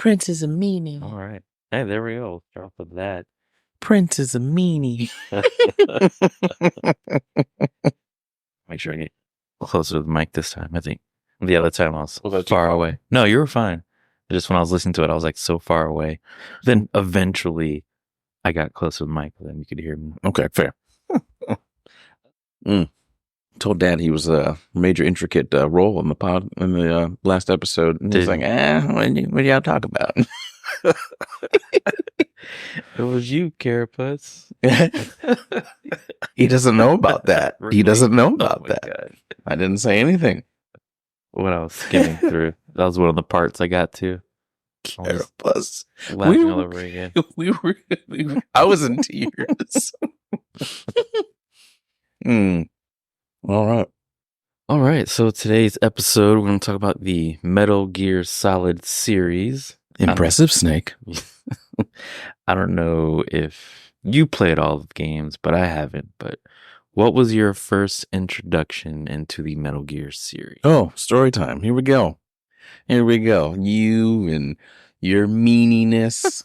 Prince is a meanie. All right. Hey, there we go. Start off with that. Prince is a meanie. Make sure I get closer to the mic this time. I think the other time I was far away. No, you were fine. Just when I was listening to it, I was like so far away. Then eventually I got closer to the mic, then you could hear me. Okay, fair. Told Dad he was a major intricate role in the pod in the last episode. And he's like, what do y'all talk about? It was you, Carapace. He doesn't know about that. Really? He doesn't know about that. God. I didn't say anything. When I was skimming through, that was one of the parts I got to. Carapace. Laughing all over again. I was in tears. All right. So today's episode, we're going to talk about the Metal Gear Solid series. Impressive, Snake. I don't know if you played all of the games, but I haven't. But what was your first introduction into the Metal Gear series? Oh, story time. Here we go. You and your meaniness.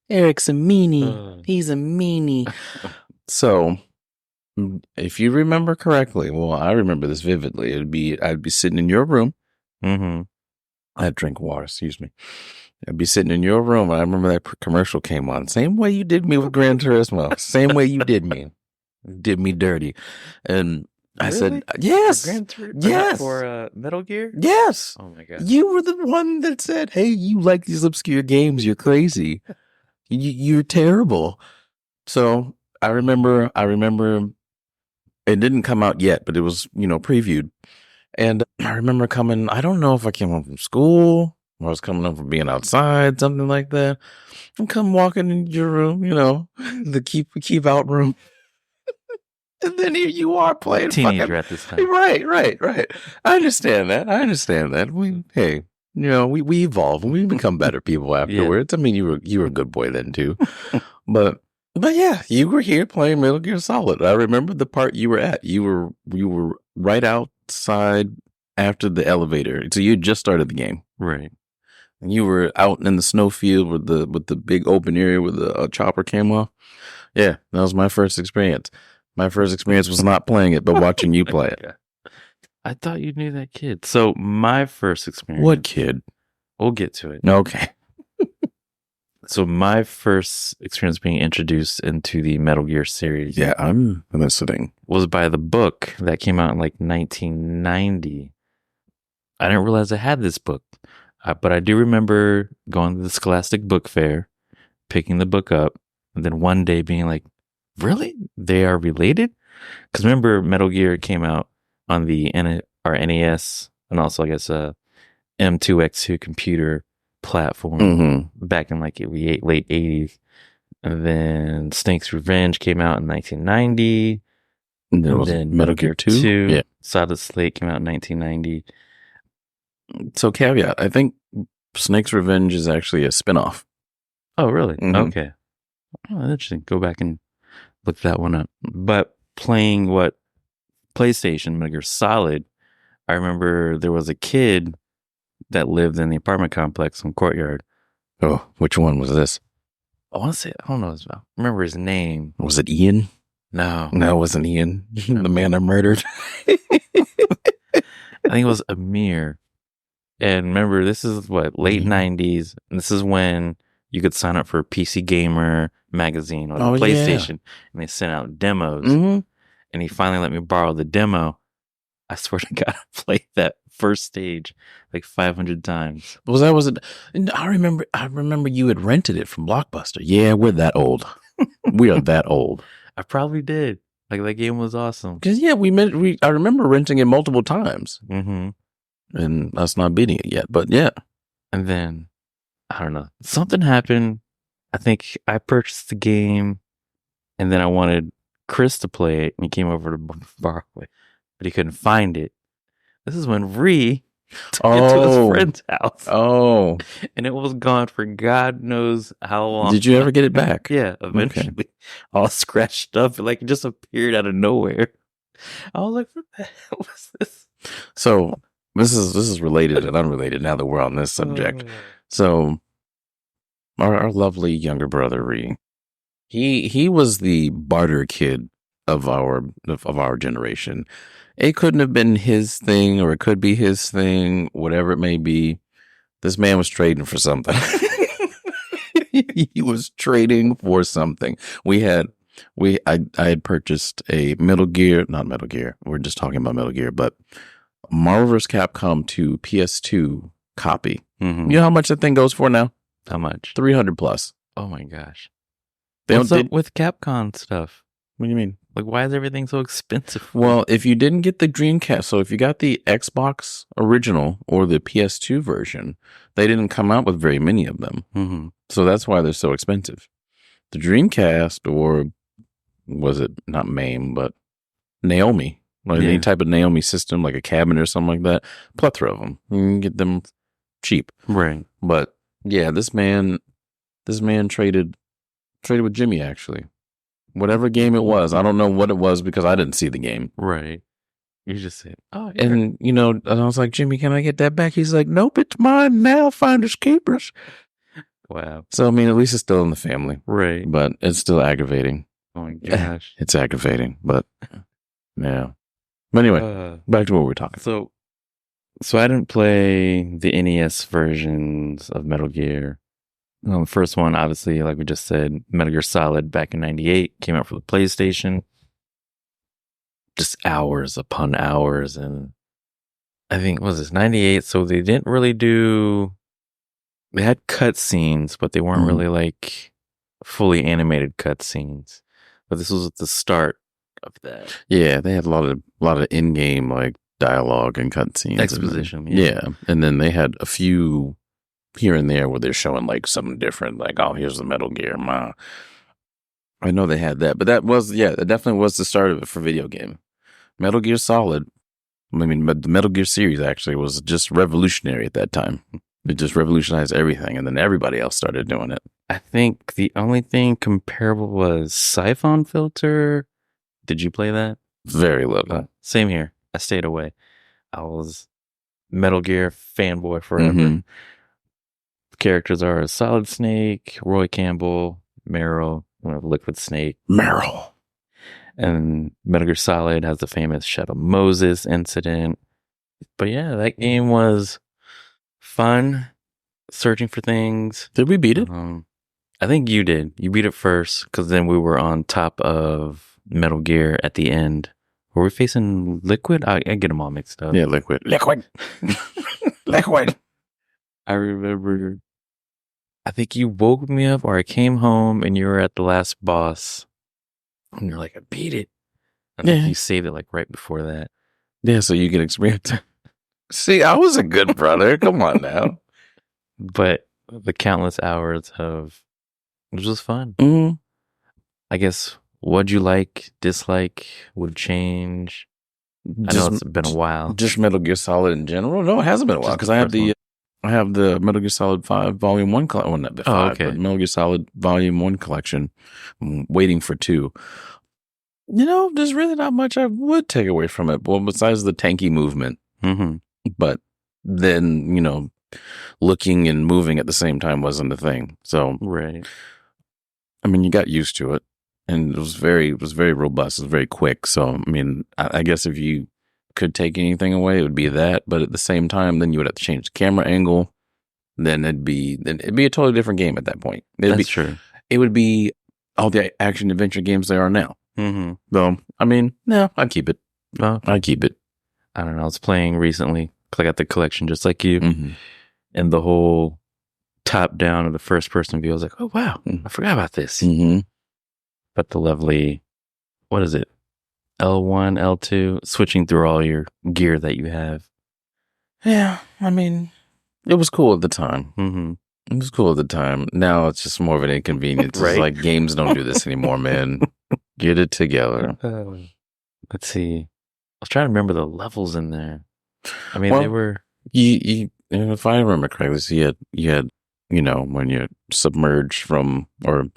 Eric's a meanie. He's a meanie. So, if you remember correctly, well, I remember this vividly. I'd be sitting in your room. Mm-hmm. I'd drink water, excuse me. I'd be sitting in your room, and I remember that commercial came on. Same way you did me with Gran Turismo. Same way you did me. Did me dirty. And I said, yes. Yes. For Metal Gear? Yes. Oh, my God. You were the one that said, hey, you like these obscure games. You're crazy. You're terrible. So I remember it didn't come out yet, but it was, previewed. And I remember coming, I don't know if I came home from school or I was coming home from being outside, something like that. And come walking into your room, the keep out room. And then here you are playing. Teenager at this time. Right. I understand that. We evolve and we become better people afterwards. Yeah. I mean, you were a good boy then too. But yeah, you were here playing Metal Gear Solid. I remember the part you were at. You were right outside after the elevator. So you just started the game. Right. And you were out in the snowfield with the big open area where the chopper came off. Yeah, that was my first experience. My first experience was not playing it, but watching you play it. I thought you knew that kid. So my first experience. What kid? We'll get to it. Okay. So my first experience being introduced into the Metal Gear series. Yeah, I'm listening. Was by the book that came out in like 1990. I didn't realize I had this book, but I do remember going to the Scholastic Book Fair, picking the book up, and then one day being like, really? They are related? Because remember, Metal Gear came out on the NES and also, I guess, M2X2 computer platform back in like the late 80s. And then Snake's Revenge came out in 1990. And then Metal Gear 2. Yeah. Solid Slate came out in 1990. So caveat, I think Snake's Revenge is actually a spinoff. Oh, really? Okay. Oh, interesting. Go back and look that one up. But playing PlayStation, Metal Gear Solid, I remember there was a kid that lived in the apartment complex on Courtyard. Oh, which one was this? I want to say, I don't know. I remember his name. Was it Ian? No, it wasn't Ian. The man I murdered. I think it was Amir. And remember, this is late 90s. And this is when you could sign up for PC Gamer magazine or the PlayStation. Yeah. And they sent out demos. And he finally let me borrow the demo. I swear to God, I played that first stage like 500 times. I remember you had rented it from Blockbuster. Yeah, we're that old. We are that old. I probably did. Like, that game was awesome. Because I remember renting it multiple times. And us not beating it yet, but yeah. And then, I don't know, something happened. I think I purchased the game, and then I wanted Chris to play it, and he came over to borrow it, but he couldn't find it. This is when Ree took it to his friend's house. Oh. And it was gone for God knows how long. Did you ever get it back? Yeah, eventually. Okay. All scratched up. It just appeared out of nowhere. I was like, what the hell was this? So This is related and unrelated now that we're on this subject. So our lovely younger brother Ree, he was the barter kid of our generation. It couldn't have been his thing, or it could be his thing, whatever it may be. This man was trading for something. He was trading for something. I had purchased a not Metal Gear. We're just talking about Metal Gear, but Marvel vs. Capcom 2 PS2 copy. Mm-hmm. You know how much that thing goes for now? How much? 300 plus. Oh my gosh. What's up with Capcom stuff? What do you mean? Like, why is everything so expensive? Well, if you didn't get the Dreamcast, so if you got the Xbox original or the PS2 version, they didn't come out with very many of them. Mm-hmm. So that's why they're so expensive. The Dreamcast, or was it not MAME, but Naomi, like any type of Naomi system, like a cabinet or something like that, plethora of them. You can get them cheap. Right. But yeah, this man traded with Jimmy, actually. Whatever game it was. I don't know what it was because I didn't see the game. Right. You just said, oh, yeah. And, and I was like, Jimmy, can I get that back? He's like, nope, it's mine now. Finders keepers. Wow. So, I mean, at least it's still in the family. Right. But it's still aggravating. Oh, my gosh. It's aggravating. But, yeah. But anyway, back to what we were talking. So I didn't play the NES versions of Metal Gear. The first one, obviously, like we just said, Metal Gear Solid back in 98 came out for the PlayStation. Just hours upon hours. And I think, what was this, 98? So they didn't really they had cutscenes, but they weren't really like fully animated cutscenes. But this was at the start of that. Yeah, they had a lot of in-game like dialogue and cutscenes. Exposition. Yeah. And then they had a few here and there where they're showing like something different, like, oh, here's the Metal Gear. I know they had that, but that definitely was the start of it for video game. Metal Gear Solid, I mean, the Metal Gear series actually was just revolutionary at that time. It just revolutionized everything, and then everybody else started doing it. I think the only thing comparable was Siphon Filter. Did you play that? Very little. Same here. I stayed away. I was Metal Gear fanboy forever. Mm-hmm. Characters are Solid Snake, Roy Campbell, Meryl, Liquid Snake. Meryl. And Metal Gear Solid has the famous Shadow Moses incident. But yeah, that game was fun, searching for things. Did we beat it? I think you did. You beat it first, because then we were on top of Metal Gear at the end. Were we facing Liquid? I get them all mixed up. Yeah, Liquid. Liquid. I remember, I think you woke me up, or I came home and you were at the last boss. And you're like, I beat it. I think you saved it like right before that. Yeah, so you can experience it. See, I was a good brother. Come on now. But the countless hours of, it was just fun. Mm-hmm. I guess, what'd you like, dislike, would change? I know it's been a while. Just Metal Gear Solid in general? No, it hasn't been a while, because I have the Metal Gear Solid 5 Volume 1 collection. Well, not the 5, but Metal Gear Solid Volume 1 collection. I'm waiting for 2. There's really not much I would take away from it, well, besides the tanky movement. Mm-hmm. But then, looking and moving at the same time wasn't a thing. So, right. I mean, you got used to it, and it was very robust. It was very quick. So, I mean, I guess if you could take anything away, it would be that. But at the same time, then you would have to change the camera angle. Then it'd be a totally different game at that point. That's true. It would be all the action adventure games there are now. Mm-hmm. So, I mean, no, I'd keep it. Oh, I'd keep it. I don't know. I was playing recently, because I got the collection just like you. Mm-hmm. And the whole top down of the first person view, I was like, oh, wow, I forgot about this. Mm-hmm. But the lovely, what is it? L1, L2, switching through all your gear that you have. Yeah, I mean, it was cool at the time. Mm-hmm. It was cool at the time. Now it's just more of an inconvenience. Right? It's like, games don't do this anymore, man. Get it together. Let's see. I was trying to remember the levels in there. I mean, they were... if I remember correctly, so you had, when you're submerged when you're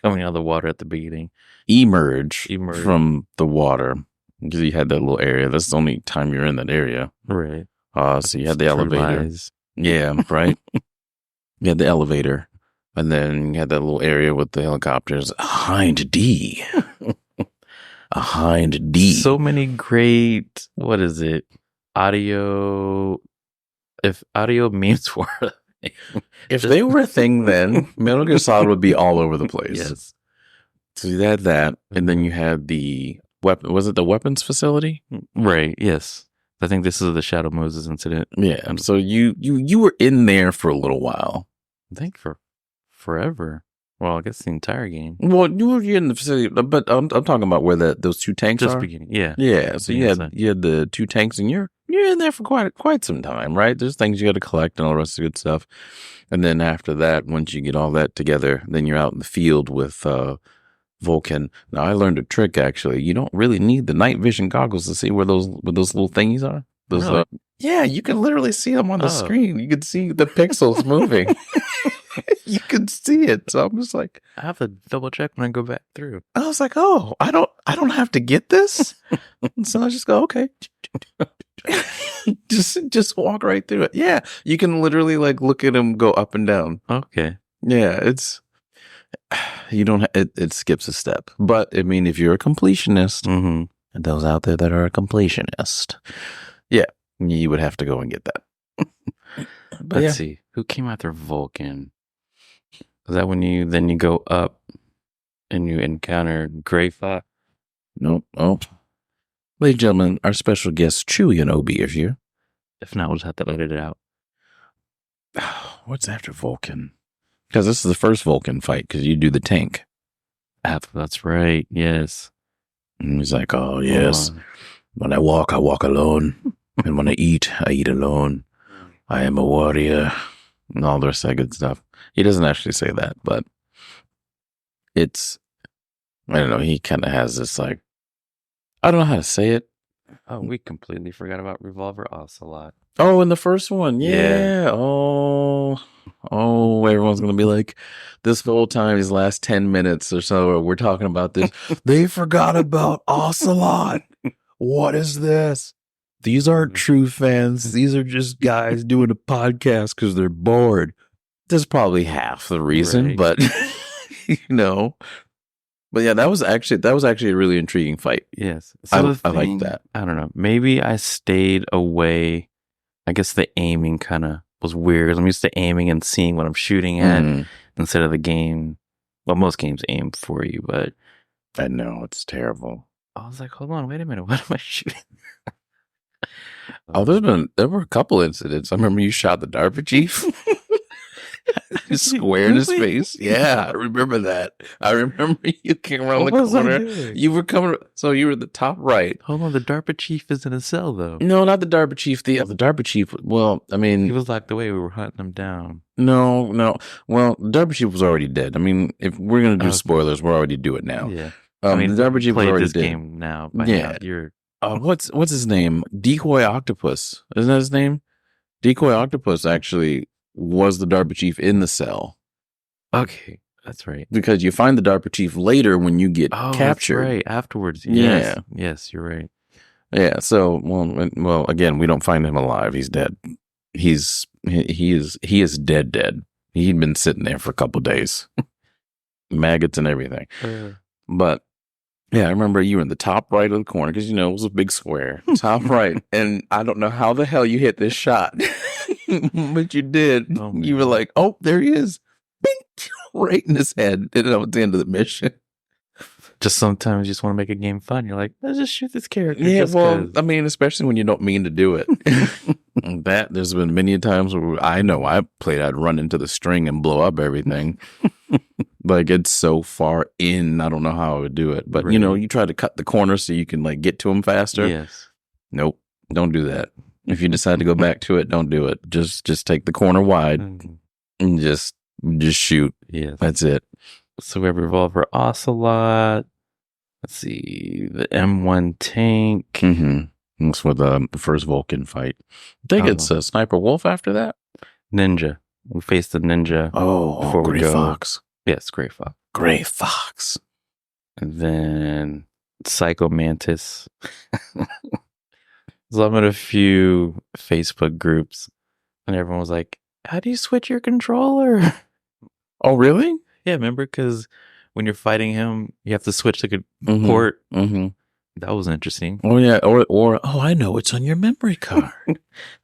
coming out of the water at the beginning. Emerge from the water. because you had that little area. That's the only time you're in that area. Right. So you had the elevator. Lies. Yeah, right. You had the elevator, and then you had that little area with the helicopters. Hind D. A hind D. So many great, what is it? Audio. If audio memes were a thing. If they were a thing then, Metal Gear Solid would be all over the place. Yes. So you had that, and then you had the weapon. Was it the weapons facility? Right. Yes. I think this is the Shadow Moses incident. Yeah. So you were in there for a little while. I think for forever. Well, I guess the entire game. Well, you were in the facility, but I'm talking about where those two tanks Just are. beginning. Yeah. Yeah. So Yeah, you had the two tanks, and you're in there for quite some time, right? There's things you got to collect and all the rest of the good stuff. And then after that, once you get all that together, then you're out in the field with Vulcan. Now I learned a trick actually. You don't really need the night vision goggles to see where those little thingies are. Those, Really? yeah, you can literally see them on the screen. You can see the pixels moving. You can see it. So I'm just like, I have to double check when I go back through. I was like, oh, I don't have to get this. And so I just go, okay. just walk right through it. Yeah, you can literally like look at them go up and down. Okay. Yeah, you don't. It skips a step. But I mean, if you're a completionist, Mm-hmm. and those out there that are a completionist, yeah, you would have to go and get that. But Let's see. Who came after Vulcan? Is that when you go up and you encounter Gray Fox? No. Oh, ladies and gentlemen, our special guest Chewie and Obi are here. If not, we'll just have to edit it out. What's after Vulcan? Because this is the first Vulcan fight. Because you do the tank. That's right. Yes. And he's like, oh yes. When I walk alone, and when I eat alone. I am a warrior, and all the rest of that good stuff. He doesn't actually say that, but it's, I don't know, he kind of has this like, I don't know how to say it. Oh, we completely forgot about Revolver Ocelot. Oh, in the first one, Yeah. Oh, everyone's going to be like, this whole time, these last 10 minutes or so, we're talking about this. They forgot about Ocelot. What is this? These aren't true fans. These are just guys doing a podcast because they're bored. That's probably half the reason, Right. but you know. But yeah, that was actually a really intriguing fight. Yes. I the like thing- that. I don't know. Maybe I stayed away. I guess the aiming kind of was weird. I'm used to aiming and seeing what I'm shooting at Mm, instead of the game. Well, most games aim for you, but I know it's terrible. I was like, hold on, wait a minute. What am I shooting? Oh, there were a couple incidents. I remember you shot the DARPA chief. Square in his Really? face. Yeah, I remember that. I remember you came around What the was I corner. doing? You were coming, so you were the top right. Hold on, the DARPA chief is in a cell though. No, not the DARPA chief. The DARPA chief. Well, I mean, He was locked away. We were hunting him down. no. Well, the DARPA chief was already dead. I mean, if we're gonna do Okay. spoilers, we'll already do it now. Yeah. The DARPA chief was played already this dead. game now. By Yeah. now. You're What's his name? Decoy Octopus. Isn't that his name? Decoy Octopus actually was the DARPA chief in the cell okay. That's right. because you find the DARPA chief later when you get Oh, captured. That's right. Afterwards. Yeah. Yes. Yes, you're right. Yeah. So, well, again, we don't find him alive. He's dead. He is dead. He'd been sitting there for a couple days, maggots and everything. But yeah, I remember you were in the top right of the corner because it was a big square, top right, and I don't know how the hell you hit this shot, but you did. Oh, man. You were like, "Oh, there he is," Bing! Right in his head. And that was the end of the mission. Just sometimes you just want to make a game fun. You're like, let's just shoot this character. Yeah, just well, 'cause. I mean, especially when you don't mean to do it. There's been many times where I played, I'd run into the string and blow up everything. Like it's so far in, I don't know how I would do it. But Right. you try to cut the corner so you can like get to them faster. Yes. Nope, don't do that. If you decide to go back to it, don't do it. Just take the corner wide Mhm. and just shoot. Yes. That's it. So we have Revolver Ocelot. Let's see. The M1 tank. Mm-hmm. That's for the first Vulcan fight. I think it's Sniper Wolf after that. Ninja. We faced the ninja. Oh, we Gray go. Fox. Yes, Gray Fox. Gray Fox. And then Psycho Mantis. So I'm in a few Facebook groups, and everyone was like, "How do you switch your controller?" Oh, really? Yeah, remember? Because when you're fighting him, you have to switch to a Mhm. port. Mm-hmm. That was interesting. Oh, yeah. Or, oh, I know. It's on your memory card.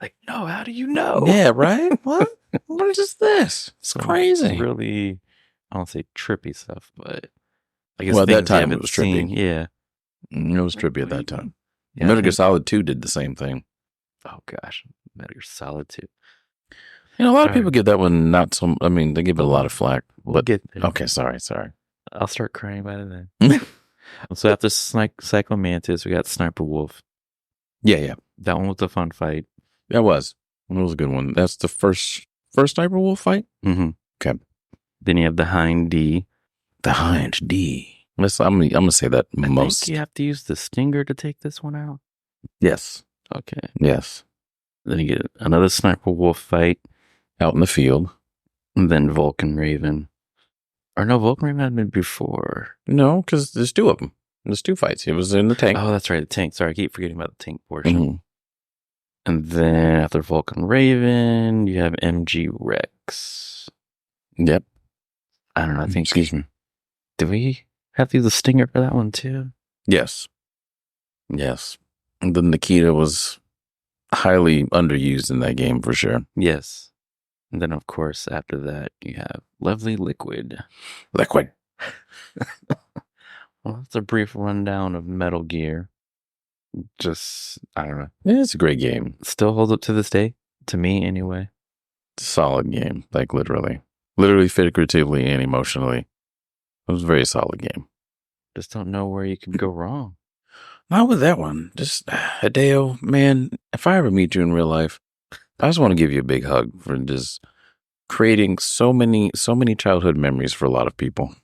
Like, no, how do you know? Yeah, right? What? What is this? It's Some crazy. Really, I don't say trippy stuff, but I guess Well, at that things you time, it haven't was seen. trippy. Yeah. It was trippy at that time. Yeah, I Metal Gear think- Solid 2 did the same thing. Oh gosh, Metal Gear Solid 2. You know, a lot of All people right. give that one not so. I mean, they give it a lot of flack. We'll But get there. okay, sorry. I'll start crying about it then. So after Cyclo Mantis, we got Sniper Wolf. Yeah. That one was a fun fight. That was. It was a good one. That's the first Sniper Wolf fight? Mm-hmm. Okay. Then you have the Hind D. The Hind D. I'm gonna say that I most. think you have to use the Stinger to take this one out. Yes. Okay. Yes. Then you get another Sniper Wolf fight. Out in the field. And then Vulcan Raven. Or no, Vulcan Raven had been before. No, because there's two of them. There's two fights. It was in the tank. Oh, that's right, the tank. Sorry, I keep forgetting about the tank portion. Mhm. And then after Vulcan Raven, you have MG Rex. Yep. I don't know. I think. Excuse me. Did we have to use the Stinger for that one too? Yes. Yes. And then Nikita was highly underused in that game for sure. Yes. And then, of course, after that, you have Lovely Liquid. Liquid. Well, that's a brief rundown of Metal Gear. Just, I don't know. Yeah, it's a great game. Still holds up to this day, to me anyway. Solid game. Like literally. Literally, figuratively, and emotionally. It was a very solid game. Just don't know where you could go wrong. Not with that one. Just, Hideo, man, if I ever meet you in real life, I just want to give you a big hug for just creating so many childhood memories for a lot of people,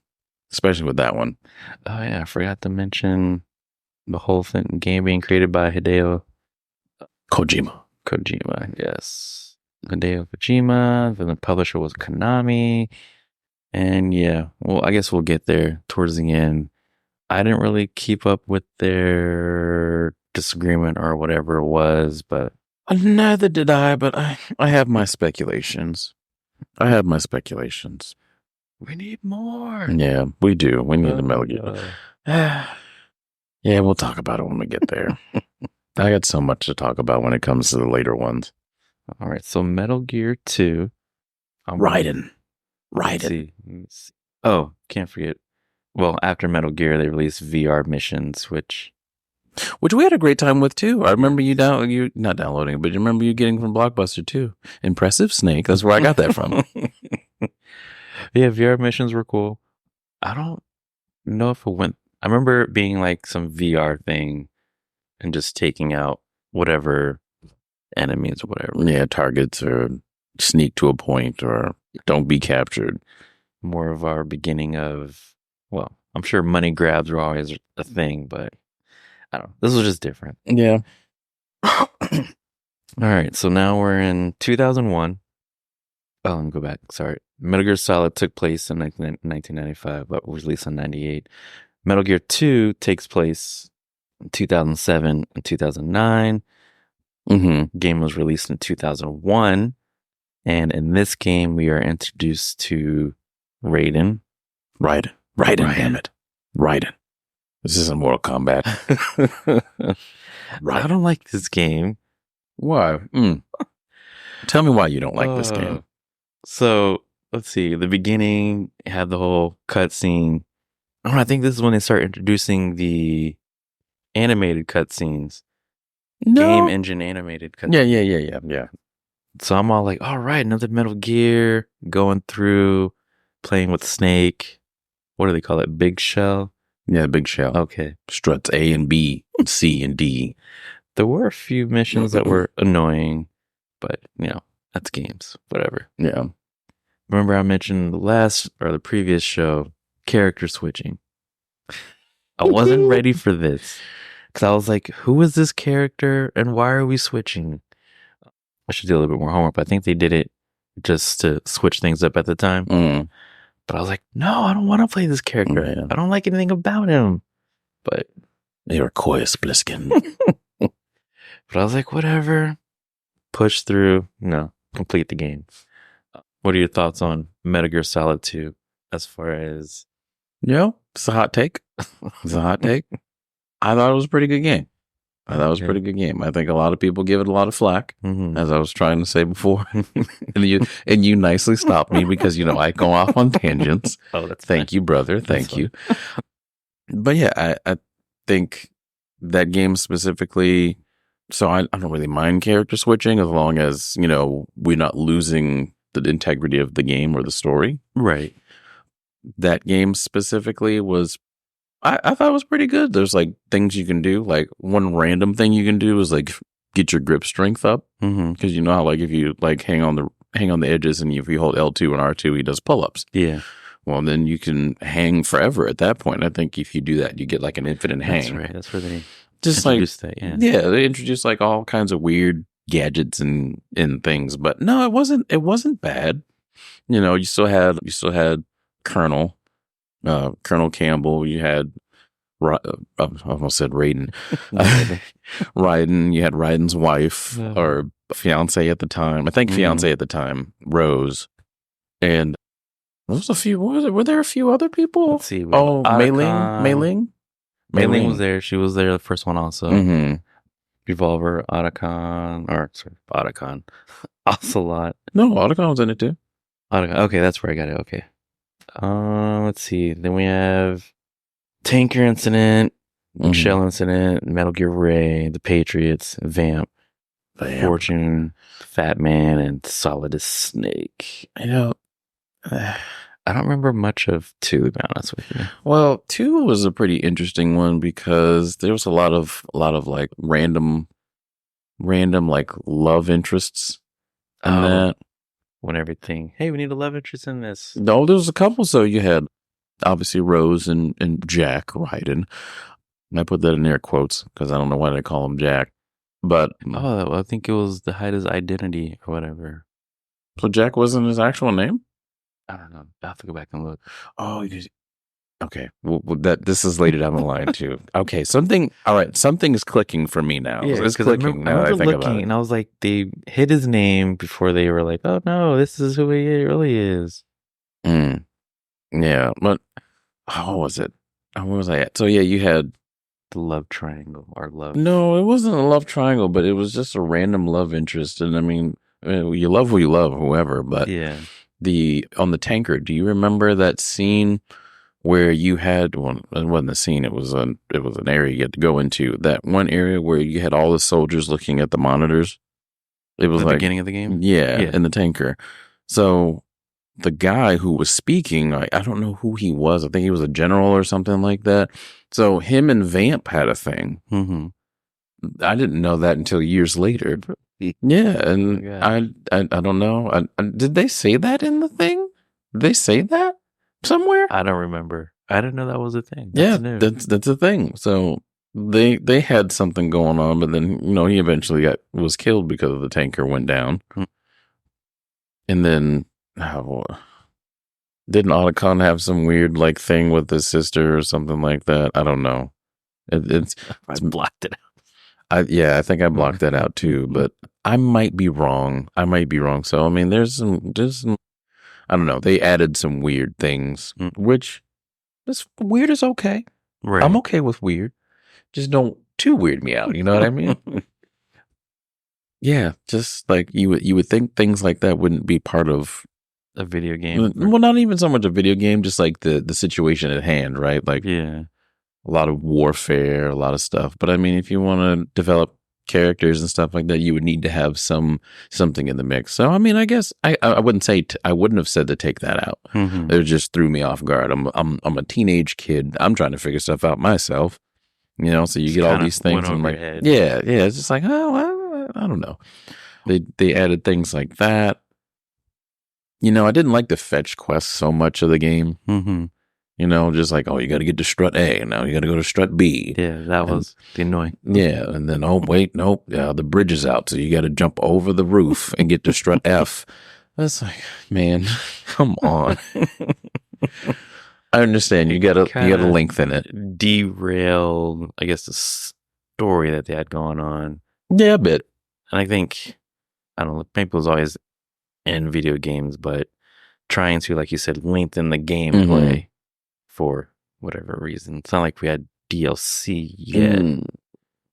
especially with that one. Oh, yeah. I forgot to mention the whole thing, game being created by Hideo Kojima. Yes. Hideo Kojima. Then the publisher was Konami. And yeah, well, I guess we'll get there towards the end. I didn't really keep up with their disagreement or whatever it was, but Neither did I, but I have my speculations. We need more. Yeah, we do. We need the Metal Gear. Yeah, we'll talk about it when we get there. I got so much to talk about when it comes to the later ones. All right, so Metal Gear 2. Raiden. Let's see. Oh, can't forget. Well, after Metal Gear, they released VR missions, which we had a great time with too. I remember you not downloading, but you remember you getting from Blockbuster too. Impressive Snake. That's where I got that from. Yeah, VR missions were cool. I don't know if it went. I remember it being like some VR thing and just taking out whatever enemies or whatever. Yeah, targets or sneak to a point or don't be captured. More of our beginning of, well, I'm sure money grabs were always a thing, but I don't know. This was just different. Yeah. All right, so now we're in 2001. Oh, let me go back. Sorry. Metal Gear Solid took place in 1995, but was released in 98. Metal Gear 2 takes place in 2007 and 2009. Mm-hmm. Game was released in 2001. And in this game, we are introduced to Raiden. Raiden, damn it. Raiden. This isn't Mortal Kombat. I don't like this game. Why? Tell me why you don't like this game. So, let's see. The beginning had the whole cutscene. I think this is when they start introducing the animated cutscenes. No. Game engine animated cutscenes. Yeah. So I'm all like, all right, another Metal Gear, going through, playing with Snake. What do they call it? Big Shell? Yeah, Big Shell. Okay. Struts A and B, and C and D. There were a few missions that were annoying, but, that's games. Whatever. Yeah. Remember I mentioned the previous show, character switching. I wasn't ready for this. Because I was like, who is this character and why are we switching? I should do a little bit more homework, but I think they did it just to switch things up at the time. Mm. But I was like, no, I don't want to play this character. Yeah. I don't like anything about him. But Iroquois Bliskin. But I was like, whatever. Push through. No, complete the game. What are your thoughts on Metal Gear Solid 2 as far as... It's a hot take. It's a hot take. I thought it was a pretty good game. I thought it was a pretty good game. I think a lot of people give it a lot of flack, as I was trying to say before. and you nicely stopped me because, I go off on tangents. Oh, that's Thank you, brother. Thank you. But yeah, I think that game specifically, so I don't really mind character switching as long as, we're not losing the integrity of the game or the story. Right. That game specifically was, I thought it was pretty good. There's like things you can do. Like one random thing you can do is like get your grip strength up. Because how like if you like hang on the edges and if you hold L2 and R2, he does pull-ups. Yeah. Well, then you can hang forever at that point. I think if you do that, you get like an infinite hang. That's right. That's where they just introduced that. Yeah, they introduced like all kinds of weird gadgets and things. But no, it wasn't bad. You still had Colonel Campbell. You had I almost said Raiden. Raiden. You had Raiden's wife or fiance at the time. I think fiance at the time, Rose, and there was a few. Were there a few other people? Let's see. Mei Ling. Mei Ling was there. She was there the first one also. Revolver, Otacon, Ocelot. No, Otacon was in it too. Otacon. Okay, that's where I got it. Okay. Let's see. Then we have Tanker Incident, Shell Incident, Metal Gear Ray, The Patriots, Vamp, Fortune, Fat Man, and Solidus Snake. I don't remember much of 2, to be honest with you. Well, 2 was a pretty interesting one because there was a lot of like random like love interests in that. When everything, hey, we need a love interest in this. No, there was a couple. So you had obviously Rose and Jack Raiden. And I put that in air quotes because I don't know why they call him Jack. But I think it was to hide his identity or whatever. So Jack wasn't his actual name? I don't know. I'll have to go back and look. Oh, okay. Well, this is later down the line too. Okay, something is clicking for me now. Yeah, it's clicking now. I think about it. And I was like, they hid his name before they were like, oh no, this is who he really is. Yeah, but what was it? Where was I at? So yeah, you had the love triangle or love. No, it wasn't a love triangle, but it was just a random love interest. And I mean, you love who you love, whoever. But yeah. On the tanker, do you remember that scene where you had, well, it wasn't a scene, it was an area you had to go into, that one area where you had all the soldiers looking at the monitors? It was the like beginning of the game? Yeah, in the tanker. So the guy who was speaking, I don't know who he was. I think he was a general or something like that. So him and Vamp had a thing. I didn't know that until years later. Yeah, and I don't know. Did they say that in the thing? Did they say that somewhere? I don't remember. I didn't know that was a thing. That's a thing. So they had something going on, but then he eventually was killed because the tanker went down. And then didn't Otacon have some weird like thing with his sister or something like that? I don't know. I blocked it out. I think I blocked that out too, but I might be wrong. So, I mean, there's some, I don't know. They added some weird things, which weird is okay. Right. I'm okay with weird. Just don't too weird me out. You know what I mean? Yeah. Just like you would think things like that wouldn't be part of a video game. Well, not even so much a video game, just like the situation at hand, right? Like, yeah. A lot of warfare, a lot of stuff. But I mean, if you want to develop characters and stuff like that, you would need to have something in the mix. So I mean, I guess I wouldn't say I wouldn't have said to take that out. It just threw me off guard. I'm a teenage kid. I'm trying to figure stuff out myself. So you get all these things and like, yeah, it's just like, oh, I don't know. They added things like that. I didn't like the fetch quest so much of the game. Just like, oh, you got to get to strut A. Now you got to go to strut B. Yeah, that was the annoying. Yeah, and then, oh, wait, nope. Yeah, the bridge is out, so you got to jump over the roof and get to strut F. That's like, man, come on. I understand. You gotta Kinda lengthen it. derailed, I guess, the story that they had going on. Yeah, a bit. And I think, I don't know, people was always in video games, but trying to, like you said, lengthen the gameplay for whatever reason. It's not like we had DLC yet. At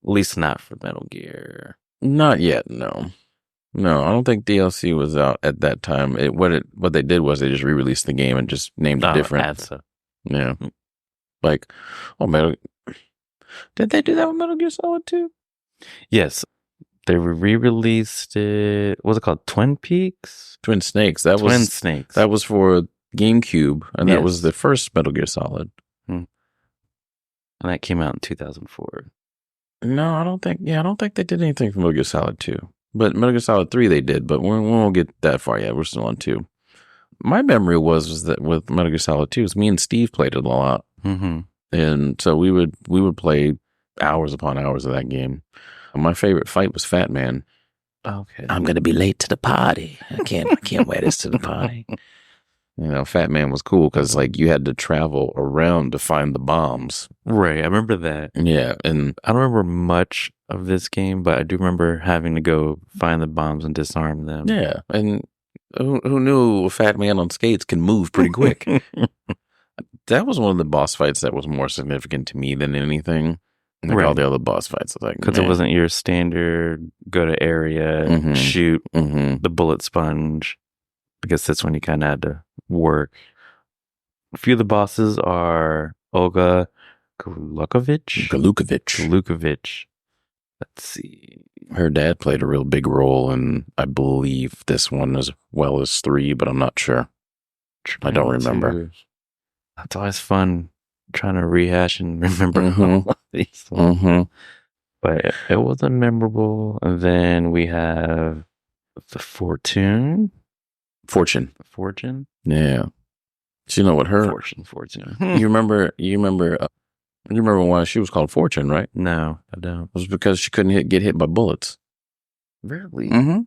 least not for Metal Gear. Not yet, no. No, I don't think DLC was out at that time. What they did was they just re-released the game and just named it different. Add stuff. Yeah. Like, Metal... Did they do that with Metal Gear Solid 2? Yes. They re-released it. What was it called? Twin Peaks? Twin Snakes. Twin Snakes. That was for GameCube, and that was the first Metal Gear Solid. And that came out in 2004. No, I don't think they did anything for Metal Gear Solid 2. But Metal Gear Solid 3 they did, but we won't get that far yet. We're still on 2. My memory was that with Metal Gear Solid 2, me and Steve played it a lot. And so we would play hours upon hours of that game. My favorite fight was Fat Man. Okay. I'm going to be late to the party. I can't wear this to the party. Fat Man was cool because like you had to travel around to find the bombs. Right. I remember that. Yeah. And I don't remember much of this game, but I do remember having to go find the bombs and disarm them. Yeah. And who knew a fat man on skates can move pretty quick? That was one of the boss fights that was more significant to me than anything. Like all the other boss fights. Because it wasn't your standard go to area, shoot the bullet sponge. Because that's when you kind of had to work. A few of the bosses are Olga Galukovich. Let's see. Her dad played a real big role in, I believe, this one as well as 3, but I'm not sure. I don't remember. That's always fun trying to rehash and remember all these ones. But it wasn't memorable. And then we have the Fortune. Yeah. So you know what her Fortune. You remember why she was called Fortune, right? No, I don't. It was because she couldn't get hit by bullets. Really? You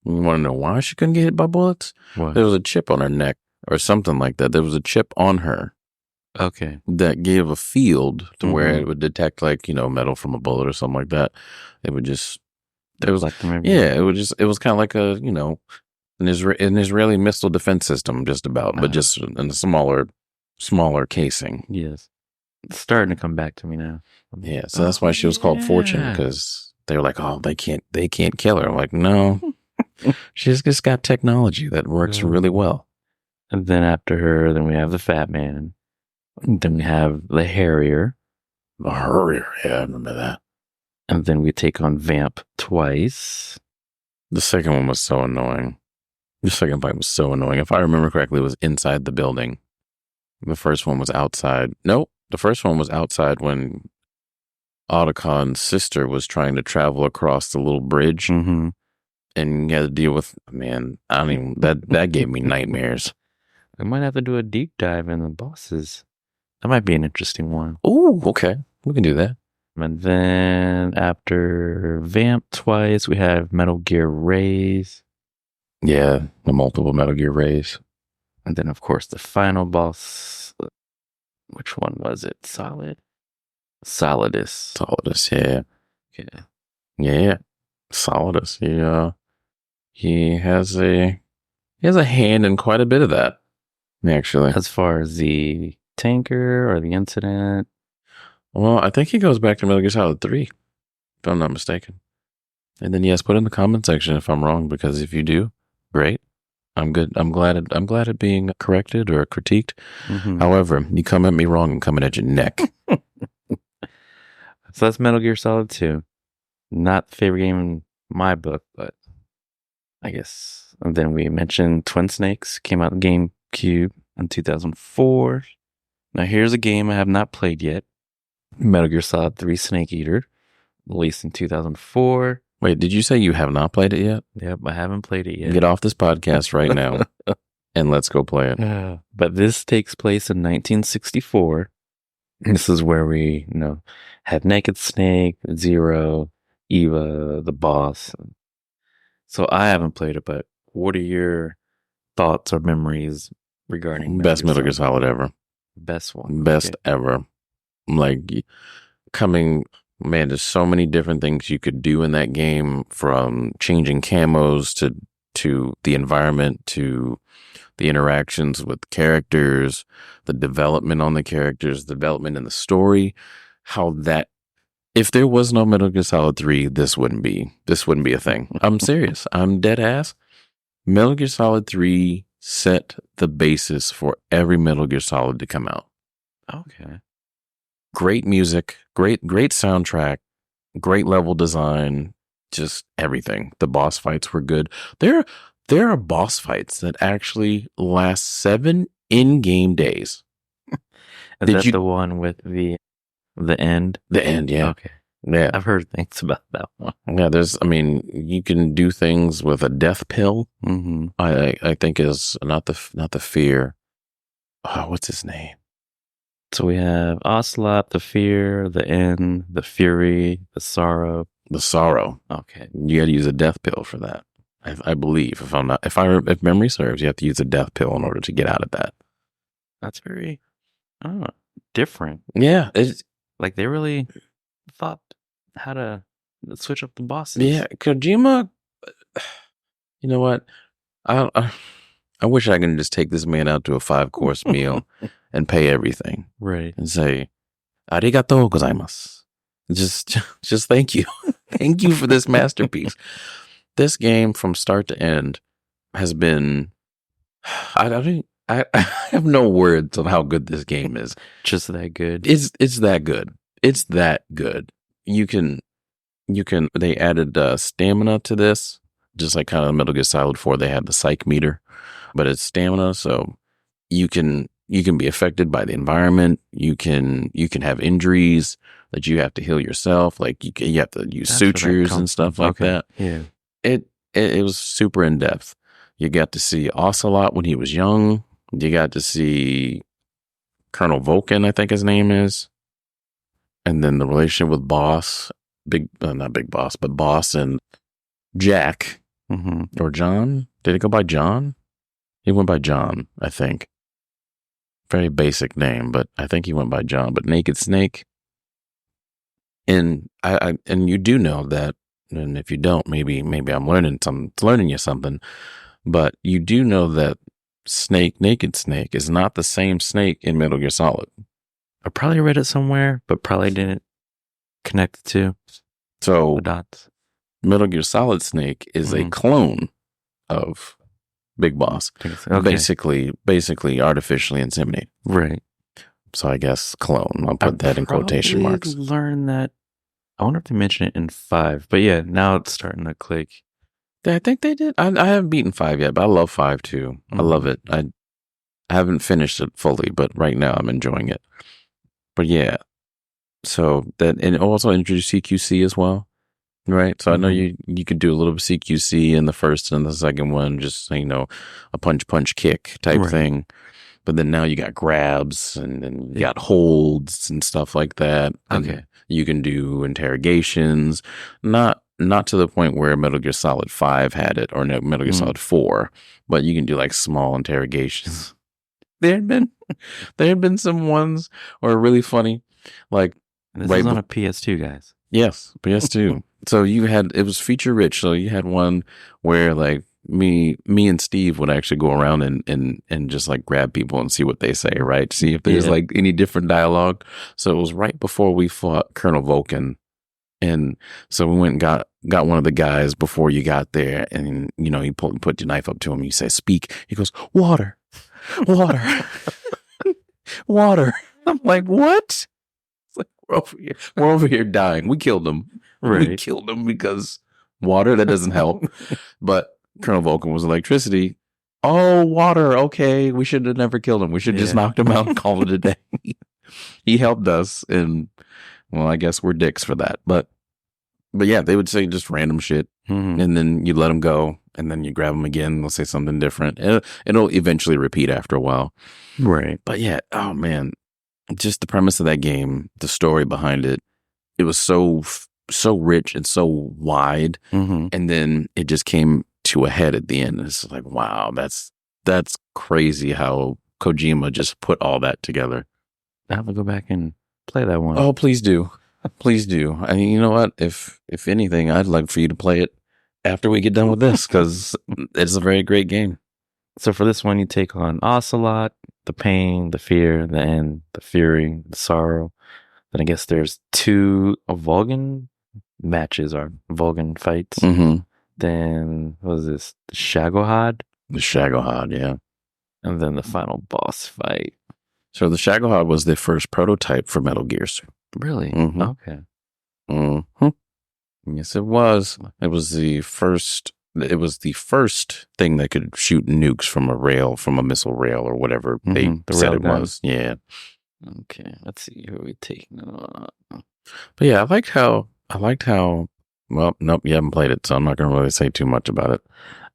want to know why she couldn't get hit by bullets? What? There was a chip on her neck or something like that. There was a chip on her. Okay. That gave a field to where it would detect metal from a bullet or something like that. It would just it was it was kind of like an Israeli missile defense system, just about, but just in a smaller casing. Yes. It's starting to come back to me now. Yeah, so that's why she was called Fortune, because they were like, oh, they can't kill her. I'm like, no, she's just got technology that works really well. And then after her, then we have the Fat Man. And then we have the Harrier. The Harrier, yeah, I remember that. And then we take on Vamp twice. The second one was so annoying. The second fight was so annoying. If I remember correctly, it was inside the building. The first one was outside. Nope. The first one was outside when Otacon's sister was trying to travel across the little bridge. And you had to deal with, man, I don't even, that gave me nightmares. We might have to do a deep dive in the bosses. That might be an interesting one. Oh, okay. We can do that. And then after Vamp twice, we have Metal Gear Raise. Yeah, the multiple Metal Gear Raise. And then, of course, the final boss. Which one was it? Solidus. Yeah. Yeah. Solidus. He has a hand in quite a bit of that, actually. As far as the tanker or the incident? Well, I think he goes back to Metal Gear Solid 3, if I'm not mistaken. And then, yes, put in the comment section if I'm wrong, because if you do, great. I'm good. I'm glad at being corrected or critiqued. However, you come at me wrong, I'm coming at your neck. So that's Metal Gear Solid 2. Not the favorite game in my book, but I guess. And then we mentioned Twin Snakes, came out on GameCube in 2004. Now here's a game I have not played yet. Metal Gear Solid 3 Snake Eater, released in 2004. Wait, did you say you have not played it yet? Yep, I haven't played it yet. Get off this podcast right now and let's go play it. But this takes place in 1964. This is where we, have Naked Snake, Zero, Eva, the boss. So I haven't played it, but what are your thoughts or memories regarding Best Metal Gear Solid ever? Best one. Best ever. Like coming, man, there's so many different things you could do in that game, from changing camos to the environment, to the interactions with characters, the development on the characters, development in the story, how that, if there was no Metal Gear Solid 3, this wouldn't be a thing. I'm serious. I'm dead ass. Metal Gear Solid 3 set the basis for every Metal Gear Solid to come out. Okay. Great music, great soundtrack, great level design, just everything. The boss fights were good. There are boss fights that actually last 7 in-game days. Is that the one with the end? The end, yeah. Okay. Yeah. I've heard things about that one. Yeah, you can do things with a death pill. Mm-hmm. I think is not the fear. Oh, what's his name? So we have Ocelot, the fear, the end, the fury, the sorrow. The sorrow. Okay. You got to use a death pill for that. I believe, if memory serves, you have to use a death pill in order to get out of that. That's very different. Yeah, it's like they really thought how to switch up the bosses. Yeah, Kojima. You know what? I wish I could just take this man out to a 5-course meal and pay everything, right? And say, "Arigatou gozaimasu." Just thank you, thank you for this masterpiece. This game, from start to end, has been. I have no words of how good this game is. Just that good. It's that good. It's that good. You can. They added stamina to this, just like kind of Metal Gear Solid 4. They had the psych meter, but it's stamina, so you can be affected by the environment. You can have injuries that you have to heal yourself. Like you have to use sutures and stuff like that. Yeah. It was super in depth. You got to see Ocelot when he was young. You got to see Colonel Vulcan, I think his name is, and then the relationship with Boss, not Big Boss, but Boss and Jack, or John. Did it go by John? He went by John, I think. Very basic name, but I think he went by John. But Naked Snake, and and you do know that. And if you don't, maybe I'm learning you something. But you do know that Naked Snake is not the same Snake in Metal Gear Solid. I probably read it somewhere, but probably didn't connect the two. So the dots. Metal Gear Solid Snake is a clone of Big Boss. Okay. Basically artificially inseminated. Right. So I guess clone. I'll put that in quotation marks. Learn that. I wonder if they mention it in 5, but yeah, now it's starting to click. I think they did. I haven't beaten 5 yet, but I love 5 too. I love it. I haven't finished it fully, but right now I'm enjoying it. But yeah, so that, and also introduce CQC as well, right? So I know you could do a little bit of CQC in the first and the second one, just a punch kick type thing. But then now you got grabs and you got holds and stuff like that. Okay. And you can do interrogations, not to the point where Metal Gear Solid 5 had it, or Metal Gear Solid 4, but you can do like small interrogations. There had been some ones were really funny, like this is on a PS2, guys. Yes, PS2. So it was feature rich. So you had one where like me and Steve would actually go around and just like grab people and see what they say, right? See if there's like any different dialogue. So it was right before we fought Colonel Vulcan. And so we went and got one of the guys before you got there, and you put your knife up to him. You say, "Speak." He goes, "Water, water, water." I'm like, "What?" It's like we're over here dying. We killed him. Right. We killed him because water. That doesn't help. But Colonel Vulcan was electricity. Oh, water. Okay, we should have never killed him. We should have just knocked him out and called it a day. He helped us, and well, I guess we're dicks for that. But yeah, they would say just random shit, and then you let them go, and then you grab them again. They'll say something different. It'll eventually repeat after a while. Right. But yeah, oh man, just the premise of that game, the story behind it, it was so rich and so wide, and then it just came to a head at the end. It's like, wow, that's crazy how Kojima just put all that together. I have to go back and play that one. Oh, please do. Please do. I mean, you know what? If anything, I'd like for you to play it after we get done with this, because it's a very great game. So for this one, you take on Ocelot, the pain, the fear, the end, the fury, the sorrow. Then I guess there's 2 Vulcan matches or Vulcan fights. Mm-hmm. Then what was this? The Shagohod? The Shagohod, yeah. And then the final boss fight. So the Shagohod was the first prototype for Metal Gear. Really? Mm-hmm. Okay. Mm-hmm. Yes, it was. It was the first. It was the first thing that could shoot nukes from a missile rail or whatever they said it was. Yeah. Okay. Let's see. Who are we taking? But yeah, I liked how. Well, nope, you haven't played it, so I'm not going to really say too much about it.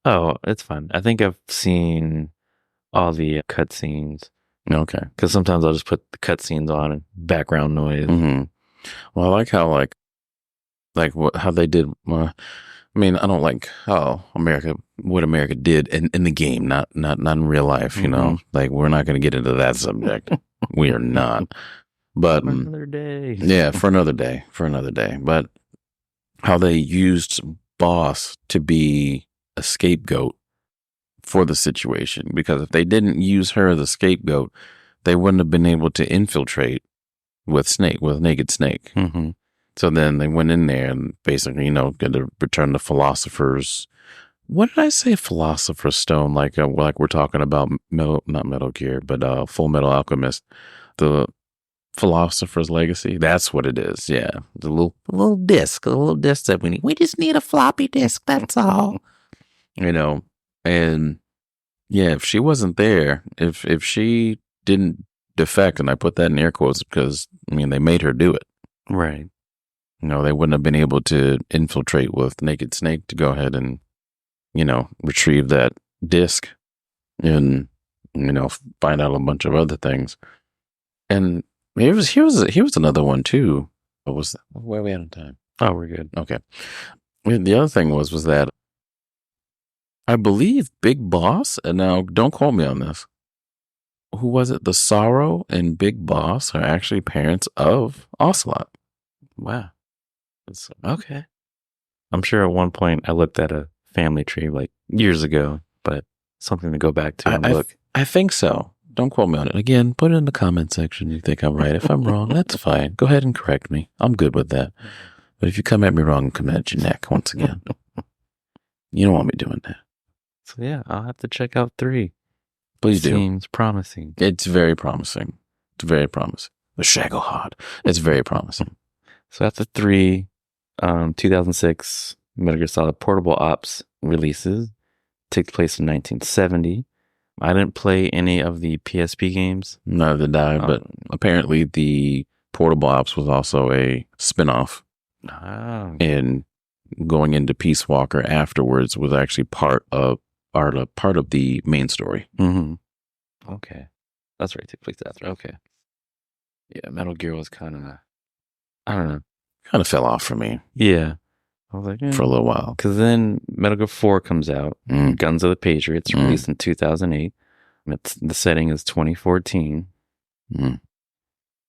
Oh, it's fun. I think I've seen all the cutscenes. Okay. Because sometimes I'll just put the cutscenes on and background noise. Mm-hmm. Well, I like how how they did. I mean, I don't like how what America did in the game, not in real life. You know, like we're not going to get into that subject. We are not. But for another day. Yeah, for another day. But how they used Boss to be a scapegoat for the situation, because if they didn't use her as a scapegoat, they wouldn't have been able to infiltrate with Naked Snake. Mm-hmm. So then they went in there and basically, got to return the Philosopher's. What did I say? Philosopher's Stone, like we're talking about not Metal Gear, but Full Metal Alchemist, the Philosopher's Legacy. That's what it is. Yeah, the little disc that we need. We just need a floppy disk. That's all. And yeah, if she wasn't there, if she didn't defect, and I put that in air quotes because they made her do it. Right. They wouldn't have been able to infiltrate with Naked Snake to go ahead and, retrieve that disc and, find out a bunch of other things. And here was another one too. What was that? Where are we at on time? Oh, we're good. Okay. The other thing was that I believe Big Boss, and now don't quote me on this. Who was it? The Sorrow and Big Boss are actually parents of Ocelot. Wow. Okay. I'm sure at one point I looked at a family tree like years ago, but something to go back to and look. I think so. Don't quote me on it. Again, put it in the comment section. You think I'm right. If I'm wrong, that's fine. Go ahead and correct me. I'm good with that. But if you come at me wrong, come at your neck once again. You don't want me doing that. So yeah, I'll have to check out 3. Please do. Seems promising. It's very promising. The Shagohod. It's very promising. So after 3, 2006, Metal Gear Solid Portable Ops releases. Takes place in 1970. I didn't play any of the PSP games. Neither did I, but apparently the Portable Ops was also a spinoff. Oh. And going into Peace Walker afterwards was actually part of the main story. Mm-hmm. Okay. That's right. It took place after. Okay. Yeah, Metal Gear was kind of, I don't know. Kind of fell off for me. Yeah. I was like, for a little while. Because then Metal Gear 4 comes out, Guns of the Patriots, released in 2008. The setting is 2014.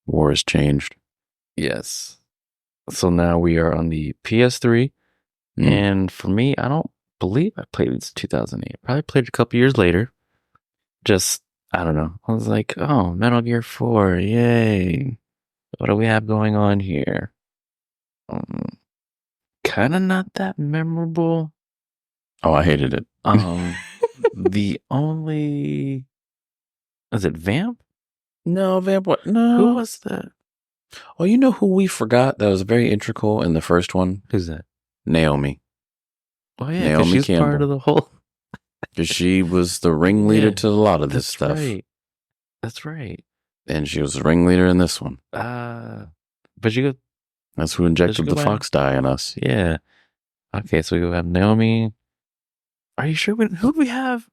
War has changed. Yes. So now we are on the PS3. And for me, I don't believe I played this in 2008. I probably played it a couple years later. Just, I don't know. I was like, oh, Metal Gear 4, yay. What do we have going on here? Kind of not that memorable. Oh, I hated it. The only... Was it Vamp? No, Vamp what? No. Who was that? Oh, you know who we forgot that was very integral in the first one? Who's that? Naomi. Oh, yeah, because she's Campbell. part of the whole... Because she was the ringleader to a lot of this stuff. Right. That's right. And she was the ringleader in this one. But you go... That's who injected the fox dye in us. Yeah. Okay, so we have Naomi. Are you sure? Who do we have?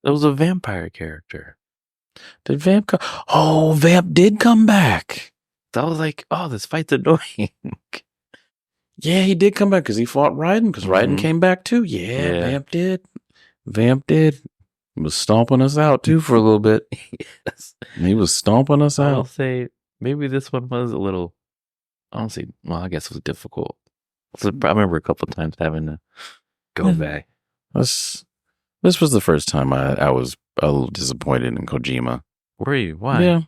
That was a vampire character. Did Vamp come? Oh, Vamp did come back. That was like, oh, this fight's annoying. Yeah, he did come back because he fought Raiden, because Raiden came back too. Yeah, Vamp did. He was stomping us out too for a little bit. Yes. He was stomping us I'll out. say maybe this one was a little, honestly, well, I guess it was difficult. So I remember a couple of times having to go back. This was the first time I was a little disappointed in Kojima. Were you? Why? Yeah.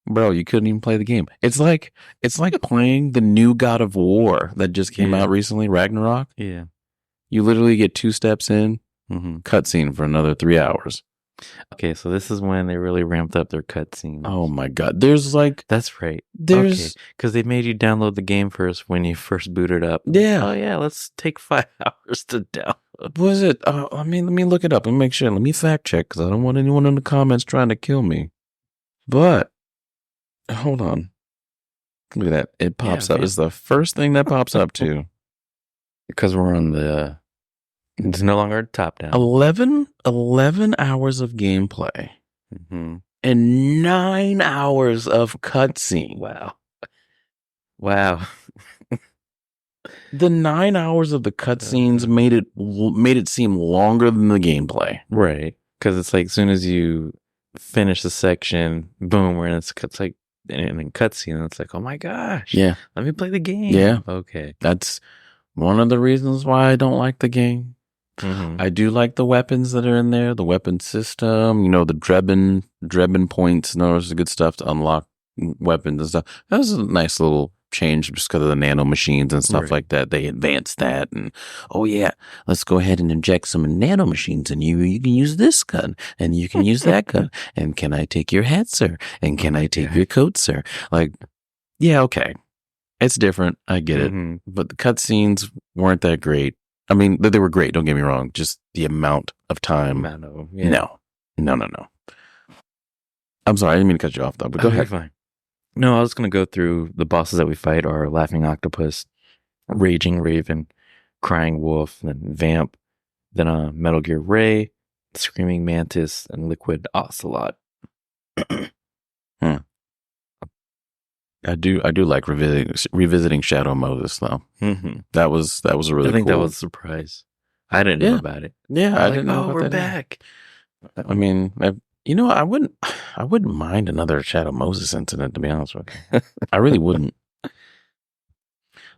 Bro, you couldn't even play the game. It's like playing the new God of War that just came out recently, Ragnarok. Yeah. You literally get 2 steps in, Mm-hmm. cutscene for another 3 hours. Okay, so this is when they really ramped up their cutscenes. Oh my God. There's like, That's right. there's, because they made you download the game first when you first booted up. yeah. Oh yeah, let's take 5 hours to download. Was it? I mean, let me look it up and make sure. Let me fact check because I don't want anyone in the comments trying to kill me. But hold on. Look at that. It pops up. It's the first thing that pops up too. Because we're on the, it's no longer top down. 11 hours of gameplay and 9 hours of cutscene. Wow. The 9 hours of the cutscenes made it seem longer than the gameplay. Right. Because it's like as soon as you finish the section, boom, we're in it's like in a cutscene, and it's like, oh my gosh. Yeah. Let me play the game. Yeah. Okay. That's one of the reasons why I don't like the game. I do like the weapons that are in there, the weapon system, the Drebin points, there's good stuff to unlock weapons and stuff. That was a nice little change just because of the nano machines and stuff like that. They advanced that, and oh yeah, let's go ahead and inject some nano machines, and you can use this gun, and you can use that gun, and can I take your hat, sir? And can I take your coat, sir? Like, yeah, okay, it's different. I get it, but the cutscenes weren't that great. I mean, they were great. Don't get me wrong. Just the amount of time. No. I'm sorry. I didn't mean to cut you off, though. But go ahead. Fine. No, I was going to go through the bosses that we fight are Laughing Octopus, Raging Raven, Crying Wolf, then Vamp, then Metal Gear Ray, Screaming Mantis, and Liquid Ocelot. I do like revisiting Shadow Moses though. That was a really. I think cool. that was a surprise. I didn't know about it. Yeah, I didn't know. Oh, we're back. I mean, I wouldn't mind another Shadow Moses incident, to be honest with you. I really wouldn't.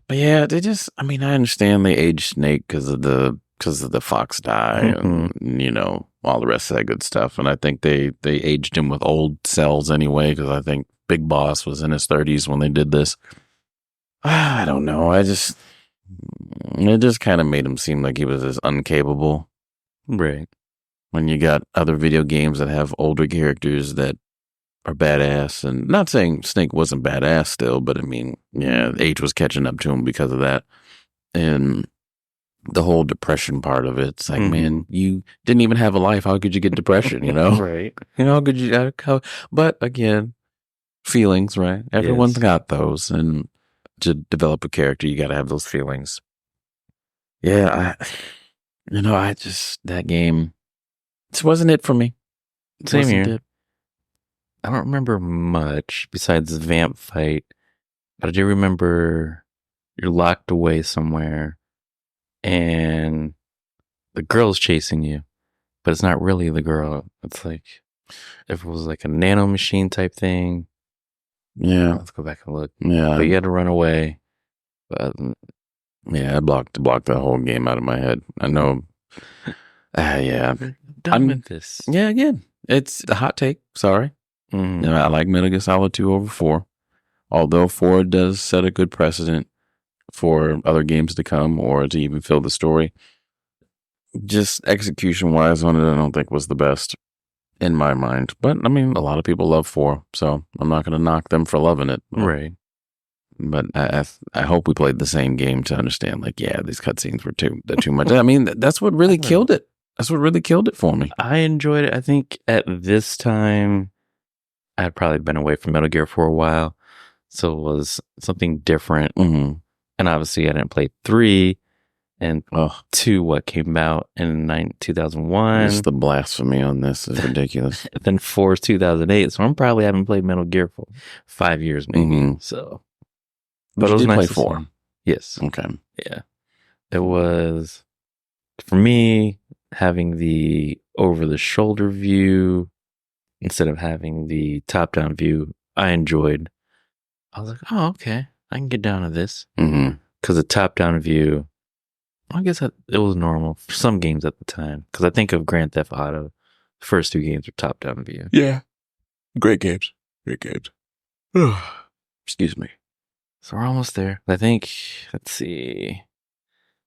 But yeah, they just. I mean, I understand they aged Snake because of the fox die and all the rest of that good stuff, and I think they aged him with old cells anyway because I think Big Boss was in his 30s when they did this. I don't know. It just kind of made him seem like he was as uncapable. Right. When you got other video games that have older characters that are badass, and not saying Snake wasn't badass still, but I mean, yeah, age was catching up to him because of that. And the whole depression part of it's like, man, you didn't even have a life. How could you get depression, Right. How could you, but again, feelings, right? Everyone's got those, and to develop a character, you got to have those feelings. Yeah, I just that game. This wasn't it for me. Same here. I don't remember much besides the Vamp fight, but I do remember you're locked away somewhere, and the girl's chasing you, but it's not really the girl. It's like if it was like a nano machine type thing. Yeah. Let's go back and look. Yeah. But you had to run away. But yeah, I blocked that whole game out of my head. I know. Yeah. Done with this. Yeah, again, it's a hot take. Sorry. I like Metal Gear Solid 2 over 4. Although 4 does set a good precedent for other games to come or to even fill the story. Just execution-wise on it, I don't think was the best in my mind. But, I mean, a lot of people love 4, so I'm not going to knock them for loving it. Right. But I hope we played the same game to understand, like, yeah, these cutscenes were too much. I mean, that's what really killed it. That's what really killed it for me. I enjoyed it. I think at this time, I had probably been away from Metal Gear for a while, so it was something different. And obviously, I didn't play 3 and 2, what came out in 2001. It's the blasphemy on this is ridiculous. Then 4 is 2008, so I'm probably haven't played Metal Gear for 5 years, maybe. So, but it was nice to play 4. Yes. Okay. Yeah. It was, for me, having the over the shoulder view instead of having the top down view, I enjoyed. I was like, oh, okay, I can get down to this. Mm-hmm. Because the top down view, I guess it was normal for some games at the time. Because I think of Grand Theft Auto, the first two games were top down view. Yeah. Great games. Great games. Excuse me. So we're almost there. I think, let's see.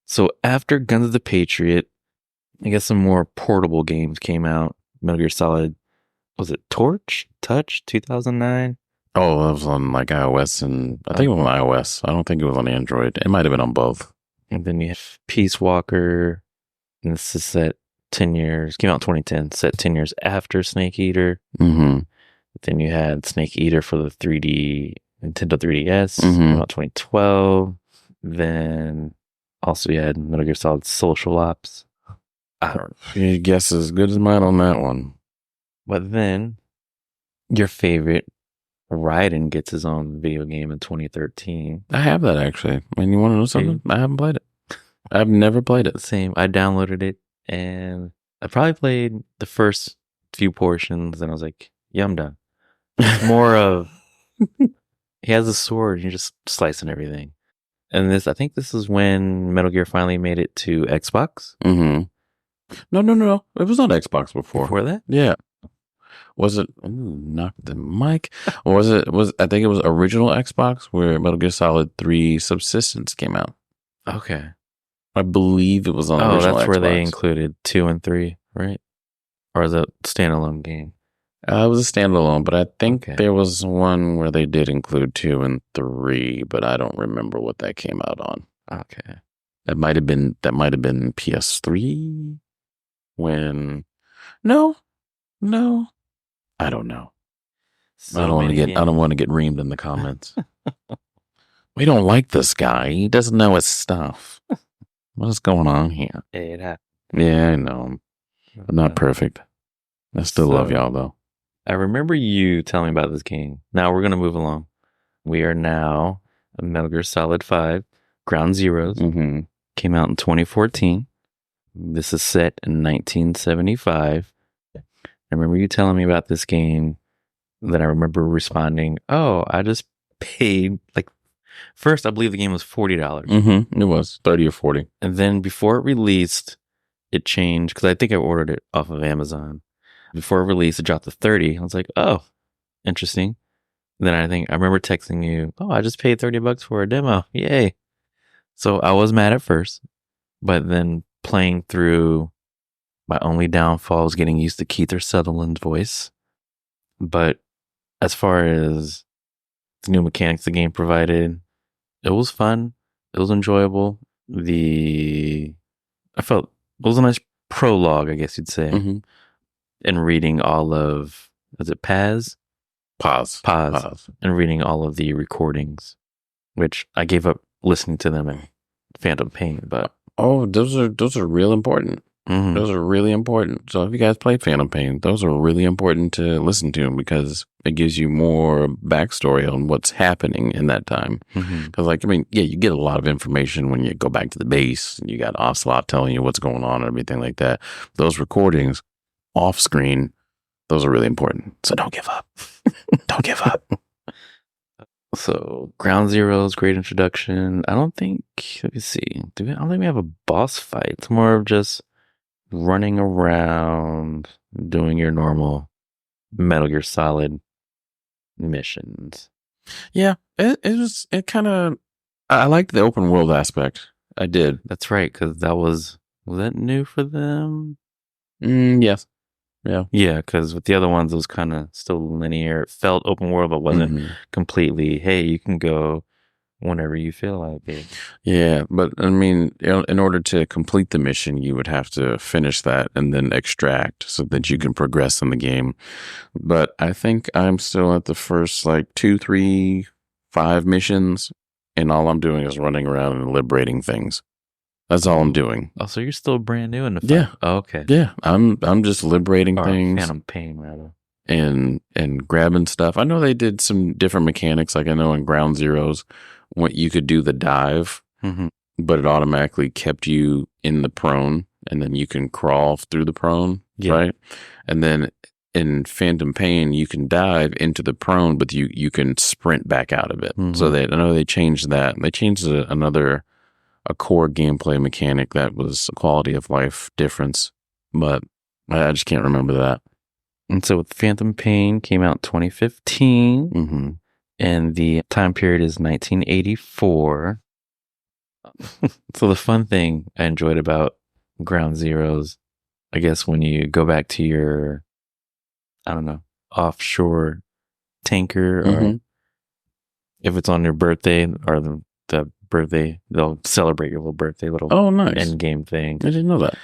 So after Guns of the Patriot, I guess some more portable games came out. Metal Gear Solid, was it Torch? Touch? 2009? Oh, that was on like iOS, and I think it was on iOS. I don't think it was on Android. It might have been on both. And then you have Peace Walker, and this is set 10 years, came out in 2010, set 10 years after Snake Eater. Mm-hmm. Then you had Snake Eater for the 3D, Nintendo 3DS, Mhm. came out 2012. Then also you had Metal Gear Solid Social Ops. I don't know. Your guess is as good as mine on that one. But then your favorite, Raiden, gets his own video game in 2013. I have that actually. And you want to know something? I haven't played it. I've never played it. Same. I downloaded it and I probably played the first few portions and I was like, yeah, I'm done. It's more of, he has a sword and you're just slicing everything. And I think this is when Metal Gear finally made it to Xbox. Mm-hmm. No. It was on Xbox before. Before that? Yeah. Was it? Ooh, knock the mic. Was it? I think it was original Xbox where Metal Gear Solid 3 Subsistence came out. Okay. I believe it was on Oh, original that's Xbox. where they included 2 and 3, right? Or is it a standalone game? It was a standalone, but I think Okay. there was one where they did include 2 and 3, but I don't remember what that came out on. Okay. That might have been PS3 when no. I don't know. So I don't want to get reamed in the comments. We don't like this guy. He doesn't know his stuff. What's going on here? It happened. Yeah, I know. I'm not perfect. I still love y'all though. I remember you telling me about this game. Now we're going to move along. We are now Metal Gear Solid 5, Ground Zeroes. Mm-hmm. Came out in 2014. This is set in 1975. I remember you telling me about this game. Then I remember responding, oh, I just paid, like, first I believe the game was $40. Mm-hmm. It was 30 or 40. And then before it released, it changed, because I think I ordered it off of Amazon. Before it released, it dropped to 30. I was like, oh, interesting. Then I remember texting you, oh, I just paid $30 for a demo. Yay. So I was mad at first, but then playing through, my only downfall was getting used to Keith Sutherland's voice. But as far as the new mechanics the game provided, it was fun. It was enjoyable. I felt it was a nice prologue, I guess you'd say. Mm-hmm. And reading all of, is it Paz? Pause. And reading all of the recordings, which I gave up listening to them in Phantom Pain, but Oh, those are real important. mhm. Those are really important. So if you guys played Phantom Pain, those are really important to listen to because it gives you more backstory on what's happening in that time. Mhm. Because, you get a lot of information when you go back to the base and you got Ocelot telling you what's going on and everything like that. Those recordings off screen, those are really important. So don't give up. Don't give up. So Ground Zeroes, great introduction. I don't think, let me see. I don't think we have a boss fight. It's more of just running around, doing your normal Metal Gear Solid missions. Yeah, it kind of, I liked the open world aspect. I did. That's right, because was that new for them? Yes. Yeah. Yeah, because with the other ones, it was kind of still linear. It felt open world, but wasn't Mhm. completely, hey, you can go whenever you feel like it. Yeah, but I mean, in order to complete the mission, you would have to finish that and then extract so that you can progress in the game. But I think I'm still at the first 2, 3, 5 missions, and all I'm doing is running around and liberating things. That's all I'm doing. Oh, so you're still brand new in the fight? Yeah. Oh, okay. Yeah, I'm just liberating Or things. Phantom Pain, rather. and grabbing stuff. I know they did some different mechanics, like I know in Ground Zeroes, when you could do the dive, Mm-hmm. but it automatically kept you in the prone, and then you can crawl through the prone. Yeah. right? And then in Phantom Pain, you can dive into the prone, but you can sprint back out of it. So I know they changed that. They changed a core gameplay mechanic that was a quality of life difference, but I just can't remember that. And so with Phantom Pain came out 2015, Mm-hmm. and the time period is 1984. So the fun thing I enjoyed about Ground Zeroes, I guess when you go back to your, I don't know, offshore tanker, or if it's on your birthday or the birthday, they'll celebrate your little birthday, little nice end game thing. I didn't know that.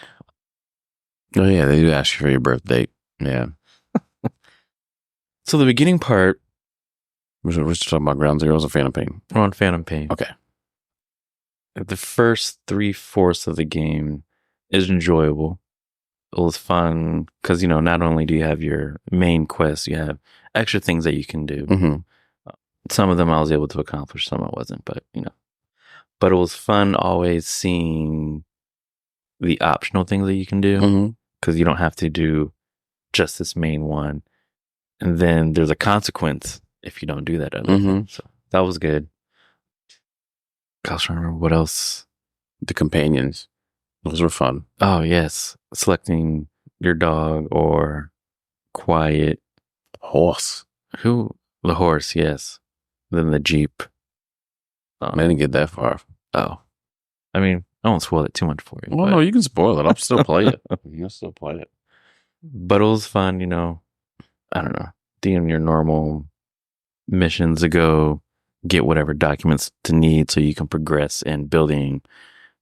Oh yeah, they do ask you for your birthday. Yeah. So the beginning part, We're talking about Ground Zeroes or Phantom Pain? we're on Phantom Pain. Okay. The first 3/4 of the game is enjoyable. It was fun because, not only do you have your main quest, you have extra things that you can do. Mm-hmm. Some of them I was able to accomplish, some I wasn't, but it was fun always seeing the optional things that you can do, because you don't have to do just this main one. And then there's a consequence if you don't do that other thing. So that was good. I was trying to remember what else. The companions. Those were fun. Oh, yes. Selecting your dog or Quiet. Horse. The horse, yes. Then the Jeep. I didn't get that far. Oh. I mean, I won't spoil it too much for you. Well, no, you can spoil it. I'll still play it. You'll still play it. But it was fun, I don't know. Doing your normal missions to go get whatever documents to need so you can progress in building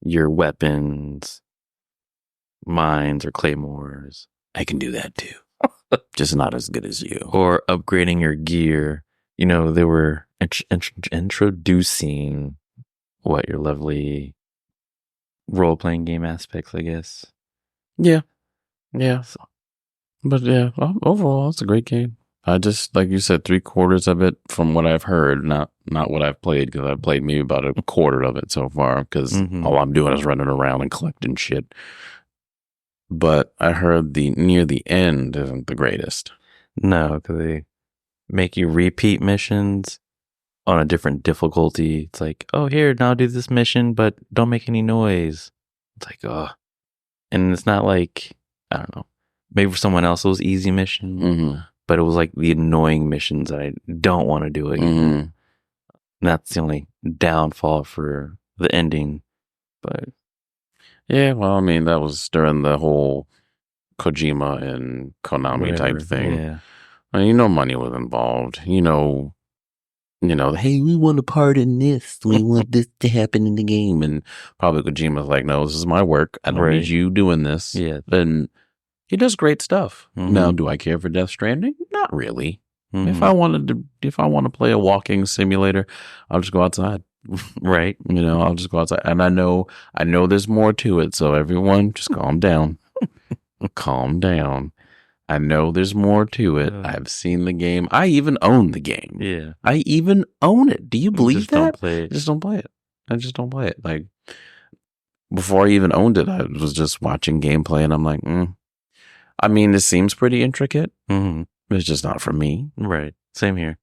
your weapons, mines, or claymores. I can do that too. Just not as good as you. Or upgrading your gear. They were introducing your lovely role-playing game aspects, I guess. Yeah. Yeah. But yeah, overall, it's a great game. I just, like you said, 3/4 of it from what I've heard, not what I've played, because I've played maybe about a quarter of it so far, because all I'm doing is running around and collecting shit. But I heard the near the end isn't the greatest. No, because they make you repeat missions on a different difficulty. It's like, oh, here, now do this mission, but don't make any noise. It's like, oh. And it's not like, I don't know, maybe for someone else it was easy mission, but it was like the annoying missions that I don't want to do again. And that's the only downfall for the ending. But yeah, well, I mean, that was during the whole Kojima and Konami type thing. Yeah. I mean, money was involved. Hey, we want a part in this. We want this to happen in the game. And probably Kojima's like, no, this is my work. I don't need you doing this. Yeah. And he does great stuff. Now, do I care for Death Stranding? Not really. If I want to play a walking simulator, I'll just go outside. Right. I'll just go outside. And I know there's more to it. So everyone just calm down. Calm down. I know there's more to it. I've seen the game. I even own the game. Yeah. I even own it. Do you believe that? Don't play it. I just don't play it. I just don't play it. Like, before I even owned it, I was just watching gameplay and I'm like, I mean, it seems pretty intricate. It's just not for me. Right. Same here.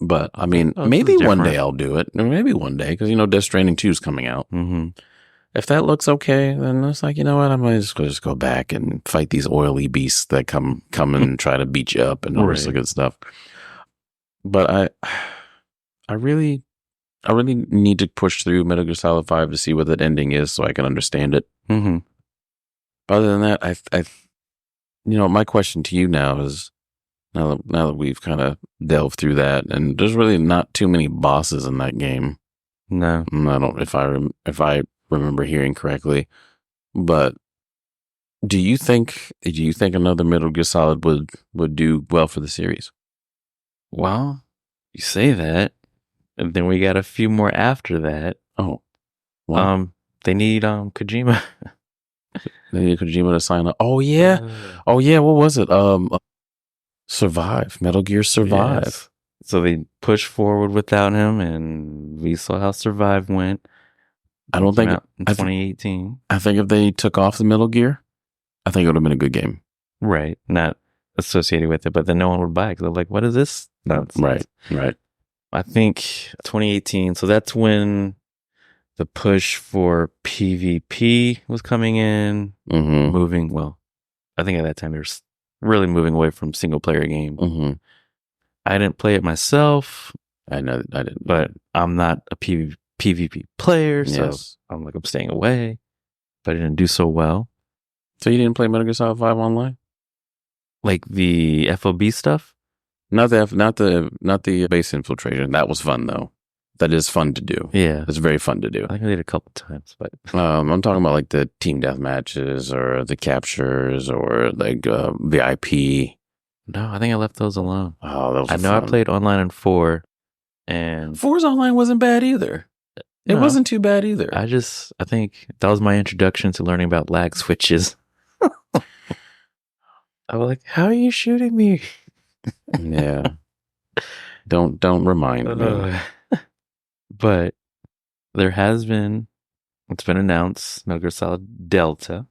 But, I mean, maybe one day I'll do it. Maybe one day, because, Death Stranding 2 is coming out. If that looks okay, then it's like, you know what? I might just go back and fight these oily beasts that come and try to beat you up and all this good stuff. But I really need to push through Metal Gear Solid 5 to see what that ending is so I can understand it. Other than that, my question to you now is, now that we've kind of delved through that, and there's really not too many bosses in that game. No. I don't, if I remember hearing correctly, but do you think another Metal Gear Solid would do well for the series? Well, you say that, and then we got a few more after that. Oh, wow. They need Kojima. They need Kojima to sign up. Oh yeah. What was it? Survive. Metal Gear Survive. Yes. So they pushed forward without him, and we saw how Survive went. I don't think in 2018. I think if they took off the Metal Gear, I think it would have been a good game. Right. Not associated with it, but then no one would buy it because they're like, what is this nonsense? Right. I think 2018. So that's when the push for PvP was coming in, Mm-hmm. moving. Well, I think at that time they were really moving away from single player games. Mm-hmm. I didn't play it myself, I know I didn't, but I'm not a PvP player, so Yes. I'm staying away. But I didn't do so well. So you didn't play Metal Gear Solid 5 online? Like the FOB stuff? Not the base infiltration. That was fun though. That is fun to do. Yeah. It's very fun to do. I think I did a couple times, but I'm talking about like the team death matches or the captures or like VIP. no, I think I left those alone. Oh, those I know fun. I played online in 4, and 4's online wasn't bad either. It No. wasn't too bad either. I think that was my introduction to learning about lag switches. I was like, how are you shooting me? Yeah. Don't remind me. But there has been, it's been announced, Metal Gear Solid Delta.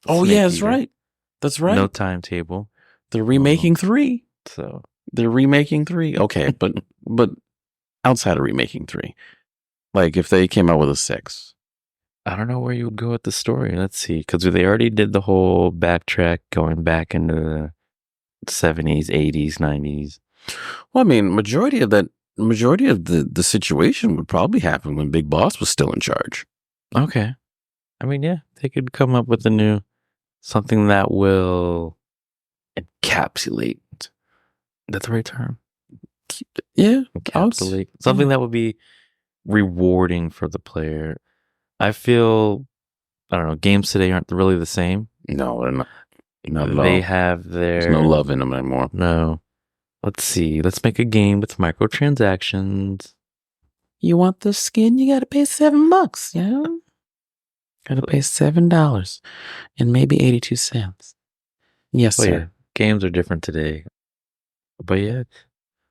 Oh Snake yeah, that's Eater. right. That's right. No timetable. They're remaking 3. So They're remaking 3. Okay, but outside of remaking 3, like if they came out with a 6. I don't know where you would go with the story. Let's see. Because they already did the whole backtrack going back into the 70s, 80s, 90s. Well, I mean, majority of the situation would probably happen when Big Boss was still in charge. Okay. I mean, yeah, they could come up with something that will encapsulate. That's the right term. Yeah, Encapsulate. Something that would be rewarding for the player. I feel, I don't know, games today aren't really the same. No, they're not. Not at all. They have their... There's no love in them anymore. No. Let's see. Let's make a game with microtransactions. You want the skin? You got to pay $7. Yeah, got to pay $7 and maybe 82 cents. Yes, Well, sir. yeah, games are different today. But yeah,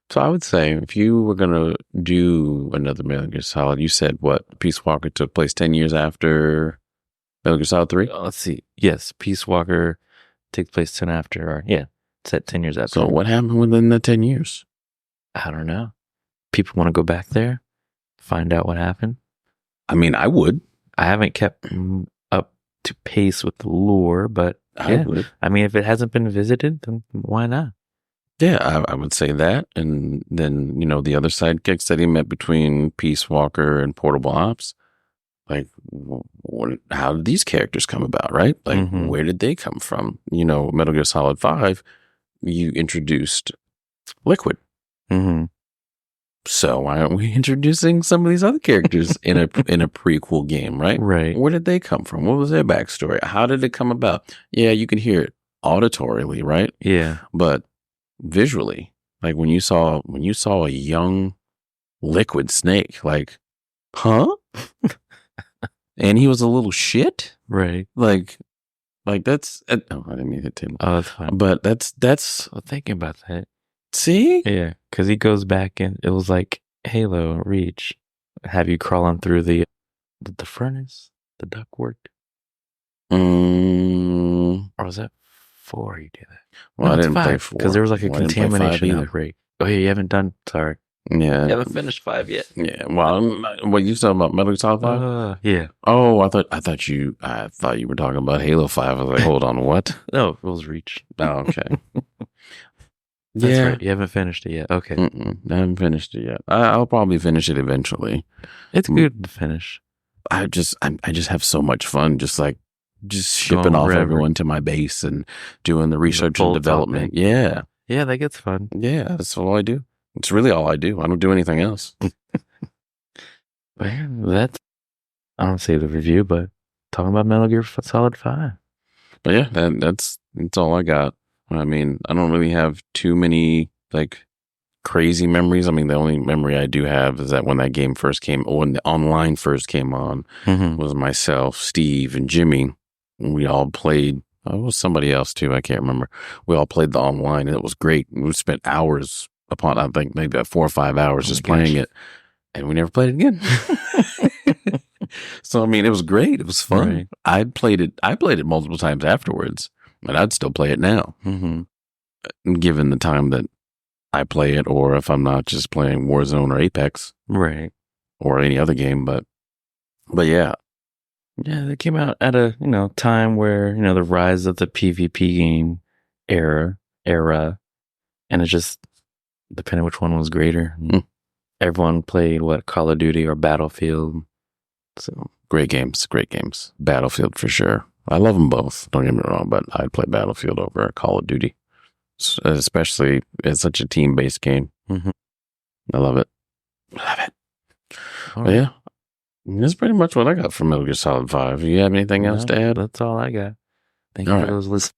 So I would say if you were gonna do another Metal Gear Solid, you said what? Peace Walker took place 10 years after Metal Gear Solid 3. let's see. Yes, Peace Walker takes place 10 after, or yeah, set 10 years after. So what happened within the 10 years? I don't know. People want to go back there, find out what happened. I mean, I would. I haven't kept up to pace with the lore, but I yeah. would. I mean, if it hasn't been visited, then why not? Yeah, I would say that. And then, the other sidekicks that he met between Peace Walker and Portable Ops, like, how did these characters come about, right? Like, where did they come from? Metal Gear Solid 5, you introduced Liquid. Mm-hmm. So why aren't we introducing some of these other characters in a prequel game, right? Right. Where did they come from? What was their backstory? How did it come about? Yeah, you can hear it auditorily, right? Yeah. But visually, like when you saw a young Liquid Snake, like, huh? And he was a little shit, Right. like that's. Oh, I didn't mean to hit him. Oh, that's fine. But that's. Well, thinking about that. See, Yeah, because he goes back and it was like Halo Reach. Have you crawling through the furnace, the ductwork, or was that 4? You do that. Well, No, I it's didn't play 5 4 because there was like a Well, I didn't play 5 contamination either. outbreak. Oh yeah, you haven't done. Sorry, Yeah, you haven't finished 5 yet. yeah. Well, what you talking about? Metal Gear Solid 5? Yeah. Oh, I thought you were talking about Halo 5. I was like, hold on, what? No, it was Reach. Oh, okay. That's Yeah. right. You haven't finished it yet. Okay, I haven't finished it yet. I'll probably finish it eventually. it's good to finish. I just have so much fun, just Going shipping off wherever. everyone to my base and doing the research and full development. topic. Yeah, Yeah, that gets fun. yeah. That's all I do. It's really all I do. I don't do anything else. But yeah, that's, I don't say the review, but talking about Metal Gear Solid 5. But yeah, that's all I got. I mean, I don't really have too many like crazy memories. I mean, the only memory I do have is that when that game first came, when the online first came on, was myself, Steve, and Jimmy. We all played. Oh, it was somebody else too. I can't remember. We all played the online, and it was great. We spent hours upon, I think, maybe about 4 or 5 hours just playing it, and we never played it again. So I mean, it was great. It was fun. Right. I played it multiple times afterwards. And I'd still play it now, given the time that I play it, or if I'm not just playing Warzone or Apex, Right. or any other game. But yeah, Yeah, they came out at a time where the rise of the PvP game era, and it just depended which one was greater. Everyone played Call of Duty or Battlefield. So great games. Battlefield for sure. I love them both. Don't get me wrong, but I'd play Battlefield over Call of Duty, especially as such a team-based game. I love it. But yeah, that's pretty much what I got from Metal Gear Solid 5. You have anything else to add? That's all I got. Thank you for those listeners.